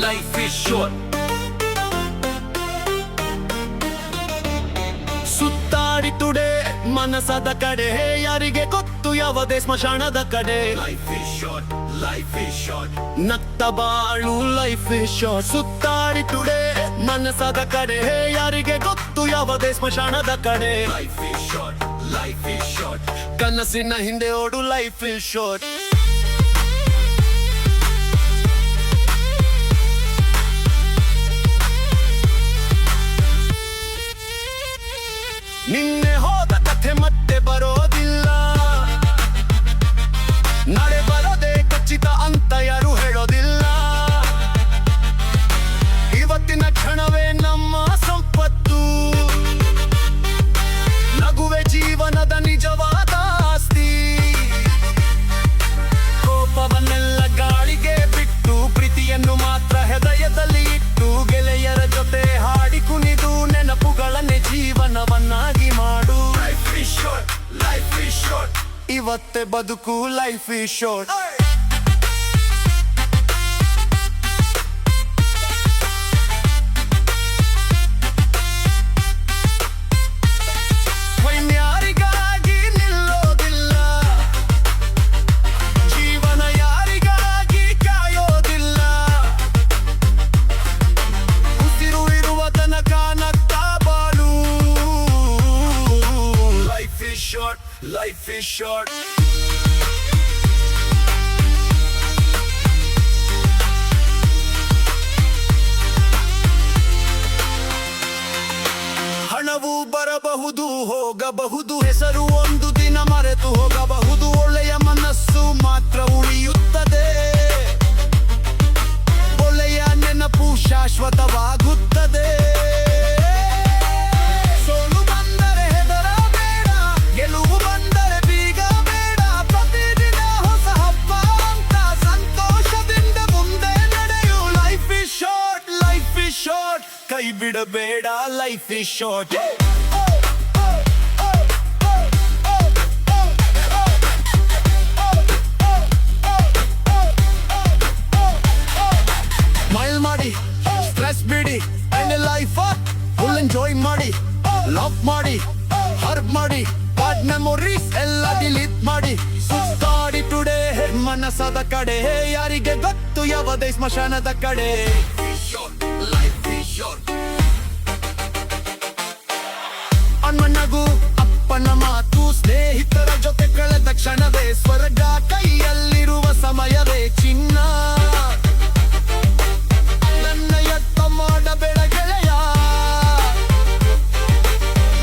Life is short. ಸುತ್ತಾಡಿ today ಮನಸದ ಕಡೆ, ಯಾರಿಗೆ ಗೊತ್ತು ಯಾವುದೇ ಸ್ಮಶಾನದ ಕಡೆ. Life is short, life is short. ನಗ್ತ ಬಾಳು ಲೈಫ್ ಇಸ್ ಶಾರ್ಟ್. ಸುತ್ತಾಡಿ ಟುಡೇ ಮನಸದ ಕಡೆ, ಯಾರಿಗೆ ಗೊತ್ತು ಯಾವುದೇ ಸ್ಮಶಾನದ ಕಡೆ. Life is short, life is short. ಕನಸಿನ ಹಿಂದೆ ಓಡು ಲೈಫ್ ಇಸ್ ಶಾರ್ಟ್. ನಿನ್ನೆ ಹೋದ ಕಥೆ ಮತ್ತೆ ಬರೋದಿಲ್ಲ, ನಾಳೆ ಬರೋದೇ ಖಚಿತ ಅಂತ ಯಾರು ಹೇಳೋದಿಲ್ಲ. ಇವತ್ತಿನ ಕ್ಷಣವೇ ನಮ್ಮ ಸಂಪತ್ತು, ನಗುವೆ ಜೀವನದ ನಿಜವಾದ ಆಸ್ತಿ. ಕೋಪವನ್ನೆಲ್ಲ ಗಾಳಿಗೆ ಬಿಟ್ಟು, ಪ್ರೀತಿಯನ್ನು ಮಾತ್ರ ಹೃದಯದಲ್ಲಿ ಇಟ್ಟು, ಗೆಳೆಯರ ಜೊತೆ ಹಾಡಿ ಕುಣಿದು ನೆನಪುಗಳನ್ನೇ ಜೀವನವನ್ನಾಗಿ ಮಾಡು. Life is short, life is short. ಇವತ್ತೇ ಬದುಕು ಲೈಫ್ ಇಸ್ ಶಾರ್ಟ್. ಯಾರಿಗಾಗಿ ನಿಲ್ಲೋದಿಲ್ಲ, ಜೀವನ ಯಾರಿಗಾಗಿ ಕಾಯೋದಿಲ್ಲ. ಉಸಿರು ಇರುವ ತನಕ ನಗ್ತಾ ಬಾಳು. Life is short, life is short. ಹಣವು ಬರಬಹುದು ಹೋಗಬಹುದು, ಹೆಸರು ಒಂದು ದಿನ ಮರೆತು ಹೋಗಬಹುದು. ಒಳ್ಳೆಯ ಮನಸ್ಸು ಮಾತ್ರ ಉಳಿಯುತ್ತದೆ, ಒಳ್ಳೆಯ ನೆನಪು ಶಾಶ್ವತವಾಗುತ್ತದೆ. ಸೋಲು ಬಂದರೆ ಹೆದರಬೇಡ, ಗೆಲುವು ಬಂದರೆ ಬೀಗ ಬೇಡ. ಪ್ರತಿದಿನ ಹೊಸ ಹಬ್ಬ ಅಂತ ಸಂತೋಷದಿಂದ ಮುಂದೆ ನಡೆಯು. Life is short, life is short. ಕೈ ಬಿಡಬೇಡ, ಲೈಫ್ ಇಸ್ ಶಾರ್ಟ್. ಸ್ಮೈಲ್ ಮಾಡಿ, ಸ್ಟ್ರೆಸ್ ಬಿಡಿ, ಲೈಫ್ ಫುಲ್ ಎಂಜಾಯ್ ಮಾಡಿ. ಲವ್ ಮಾಡಿ, ಹರ್ಬ್ ಮಾಡಿ, ಬ್ಯಾಡ್ ಮೆಮೊರೀಸ್ ಎಲ್ಲ ಡಿಲೀಟ್ ಮಾಡಿ. ಸುತ್ತಾಡಿ ಟುಡೇ ಮನಸದ ಕಡೆ, ಯಾರಿಗೆ ಗೊತ್ತು ಯಾವುದೇ ಸ್ಮಶಾನದ ಕಡೆ. ಅಣ್ಣನಗು ಅಪ್ಪನ ಮಾತು, ಸ್ನೇಹಿತರ ಜೊತೆ ಕಳೆದ ಕ್ಷಣವೇ ಸ್ವರ್ಗ. ಕೈಯಲ್ಲಿರುವ ಸಮಯವೇ ಚಿನ್ನ, ನನ್ನ ಎತ್ತ ಮಾಡಬೇಡ ಗೆಳೆಯ.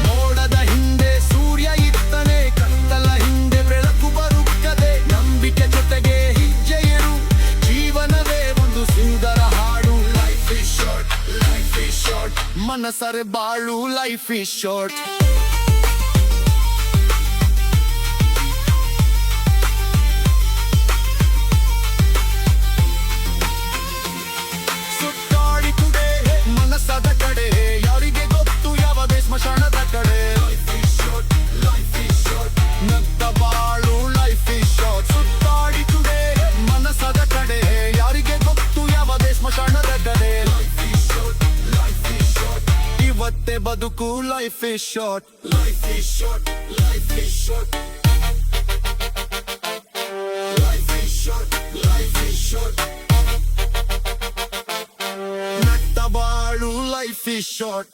ಮೋಡದ ಹಿಂದೆ ಸೂರ್ಯ ಇತ್ತನೆ, ಕತ್ತಲ ಹಿಂದೆ ಬೆಳಕು ಬರುತ್ತದೆ. ನಂಬಿಕೆ ಜೊತೆಗೆ ಹೆಜ್ಜೆ ಇರು, ಜೀವನವೇ ಒಂದು ಸುಂದರ ಹಾಡು. Life is short, life is short. ಮನಸರೆ ಬಾಳು, ಲೈಫ್ ಇಸ್ ಶಾರ್ಟ್. ಸುತ್ತಾಡಿ ಟುಡೇ ಮನಸದ ಕಡೆ, ಯಾರಿಗೆ ಗೊತ್ತು ಯಾವುದೇ ಸ್ಮಶಾನದ ಕಡೆ. Life is short, life is short. ನಗ್ತ ಬಾಳು, ಲೈಫ್ ಇಸ್ ಶಾರ್ಟ್. ಸುತ್ತಾಡಿ ಟುಡೇ ಮನಸದ ಕಡೆ, ಯಾರಿಗೆ ಗೊತ್ತು ಯಾವುದೇ ಸ್ಮಶಾನದ ಕಡೆ. Life is short, life is short. ಇವತ್ತೇ ಬದುಕು life is short. Life is short, life is short. Life is short, life is short. ನಗ್ತ ಬಾಳು, ಲೈಫ್ ಇಸ್ ಶಾರ್ಟ್.